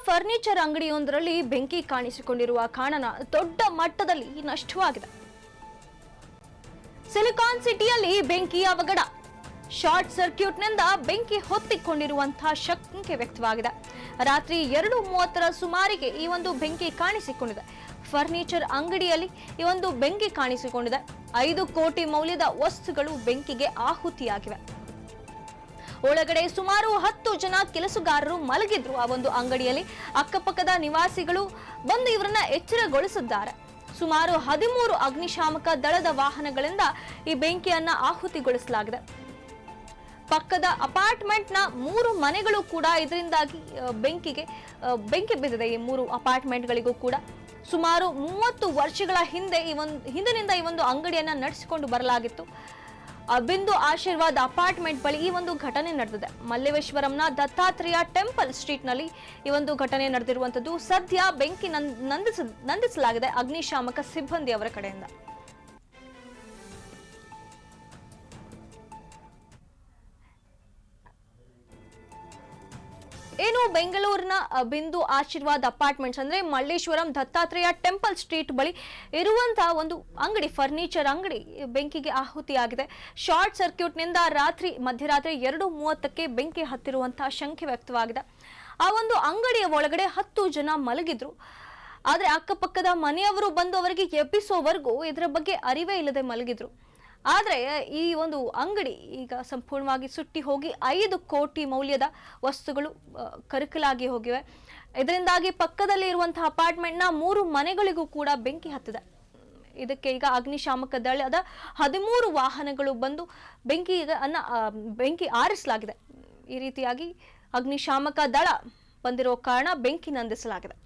Furniture ಅಂಗಡಿಯೊಂದರಲ್ಲಿ ಬೆಂಕಿ ಕಾಣಿಸಿಕೊಂಡಿರುವ ಕಾರಣ ದೊಡ್ಡ ಮಟ್ಟದಲ್ಲಿ ನಷ್ಟವಾಗಿದೆ. ಸಿಲಿಕಾನ್ ಸಿಟಿಯಲ್ಲಿ ಬೆಂಕಿ ಅವಘಡ. ಶಾರ್ಟ್ ಸರ್ಕ್ಯೂಟ್ನಿಂದ ಬೆಂಕಿ ಹೊತ್ತಿಕೊಂಡಿರುವಂತಹ ಶಂಕೆ ವ್ಯಕ್ತವಾಗಿದೆ. ರಾತ್ರಿ 2:30ರ ಸುಮಾರಿಗೆ ಈ ಒಂದು ಬೆಂಕಿ ಕಾಣಿಸಿಕೊಂಡಿದೆ. ಫರ್ನಿಚರ್ ಅಂಗಡಿಯಲ್ಲಿ ಈ ಒಂದು ಬೆಂಕಿ ಕಾಣಿಸಿಕೊಂಡಿದೆ. 5 ಕೋಟಿ ಮೌಲ್ಯದ ವಸ್ತುಗಳು ಬೆಂಕಿಗೆ ಆಹುತಿಯಾಗಿವೆ. ಒಳಗಡೆ ಸುಮಾರು 10 ಜನ ಕೆಲಸಗಾರರು ಮಲಗಿದ್ರು. ಆ ಒಂದು ಅಂಗಡಿಯಲ್ಲಿ ಅಕ್ಕಪಕ್ಕದ ನಿವಾಸಿಗಳು ಬಂದು ಇವರನ್ನ ಎಚ್ಚರಗೊಳಿಸಿದ್ದಾರೆ. ಸುಮಾರು 13 ಅಗ್ನಿಶಾಮಕ ದಳದ ವಾಹನಗಳಿಂದ ಈ ಬೆಂಕಿಯನ್ನ ಆಹುತಿಗೊಳಿಸಲಾಗಿದೆ. ಪಕ್ಕದ ಅಪಾರ್ಟ್ಮೆಂಟ್ನ 3 ಮನೆಗಳು ಕೂಡ ಇದರಿಂದಾಗಿ ಬೆಂಕಿ ಬಿದ್ದಿದೆ. ಈ 3 ಅಪಾರ್ಟ್ಮೆಂಟ್ಗಳಿಗೂ ಕೂಡ ಸುಮಾರು 30 ವರ್ಷಗಳ ಹಿಂದಿನಿಂದ ಈ ಒಂದು ಅಂಗಡಿಯನ್ನ ನಡೆಸಿಕೊಂಡು ಬರಲಾಗಿತ್ತು. ಬಿಂದು ಆಶೀರ್ವಾದ್ ಅಪಾರ್ಟ್ಮೆಂಟ್ ಬಳಿ ಈ ಒಂದು ಘಟನೆ ನಡೆದಿದೆ. ಮಲ್ಲೇಶ್ವರಂನ ದತ್ತಾತ್ರೇಯ ಟೆಂಪಲ್ ಸ್ಟ್ರೀಟ್ ನಲ್ಲಿ ಈ ಒಂದು ಘಟನೆ ನಡೆದಿರುವಂತದ್ದು. ಸದ್ಯ ಬೆಂಕಿ ನಂದಿಸಲಾಗಿದೆ ಅಗ್ನಿಶಾಮಕ ಸಿಬ್ಬಂದಿ ಅವರ ಕಡೆಯಿಂದ. ಏನು ಬೆಂಗಳೂರಿನ ಬಿಂದು ಆಶೀರ್ವಾದ್ ಅಪಾರ್ಟ್ಮೆಂಟ್ಸ್ ಅಂದ್ರೆ ಮಲ್ಲೇಶ್ವರಂ ದತ್ತಾತ್ರೇಯ ಟೆಂಪಲ್ ಸ್ಟ್ರೀಟ್ ಬಳಿ ಇರುವಂತಹ ಒಂದು ಅಂಗಡಿ, ಫರ್ನಿಚರ್ ಅಂಗಡಿ ಬೆಂಕಿಗೆ ಆಹುತಿಯಾಗಿದೆ. ಶಾರ್ಟ್ ಸರ್ಕ್ಯೂಟ್ನಿಂದ ಮಧ್ಯರಾತ್ರಿ 2:30ಕ್ಕೆ ಬೆಂಕಿ ಹತ್ತಿರುವಂತಹ ಶಂಕೆ ವ್ಯಕ್ತವಾಗಿದೆ. ಆ ಒಂದು ಅಂಗಡಿಯ ಒಳಗಡೆ 10 ಜನ ಮಲಗಿದ್ರು. ಆದ್ರೆ ಅಕ್ಕಪಕ್ಕದ ಮನೆಯವರು ಬಂದು ಅವರಿಗೆ ಎಬ್ಬಿಸೋವರೆಗೂ ಇದರ ಬಗ್ಗೆ ಅರಿವೇ ಇಲ್ಲದೆ ಮಲಗಿದ್ರು. ಆದರೆ ಈ ಒಂದು ಅಂಗಡಿ ಈಗ ಸಂಪೂರ್ಣವಾಗಿ ಸುಟ್ಟಿ ಹೋಗಿ 5 ಕೋಟಿ ಮೌಲ್ಯದ ವಸ್ತುಗಳು ಕರಕಲಾಗಿ ಹೋಗಿವೆ. ಇದರಿಂದಾಗಿ ಪಕ್ಕದಲ್ಲಿ ಇರುವಂತಹ ಅಪಾರ್ಟ್ಮೆಂಟ್ನ 3 ಮನೆಗಳಿಗೂ ಕೂಡ ಬೆಂಕಿ ಹತ್ತಿದೆ. ಇದಕ್ಕೆ ಈಗ ಅಗ್ನಿಶಾಮಕ ದಳದ 13 ವಾಹನಗಳು ಬಂದು ಬೆಂಕಿ ಆರಿಸಲಾಗಿದೆ. ಈ ರೀತಿಯಾಗಿ ಅಗ್ನಿಶಾಮಕ ದಳ ಬಂದಿರೋ ಕಾರಣ ಬೆಂಕಿ ನಂದಿಸಲಾಗಿದೆ.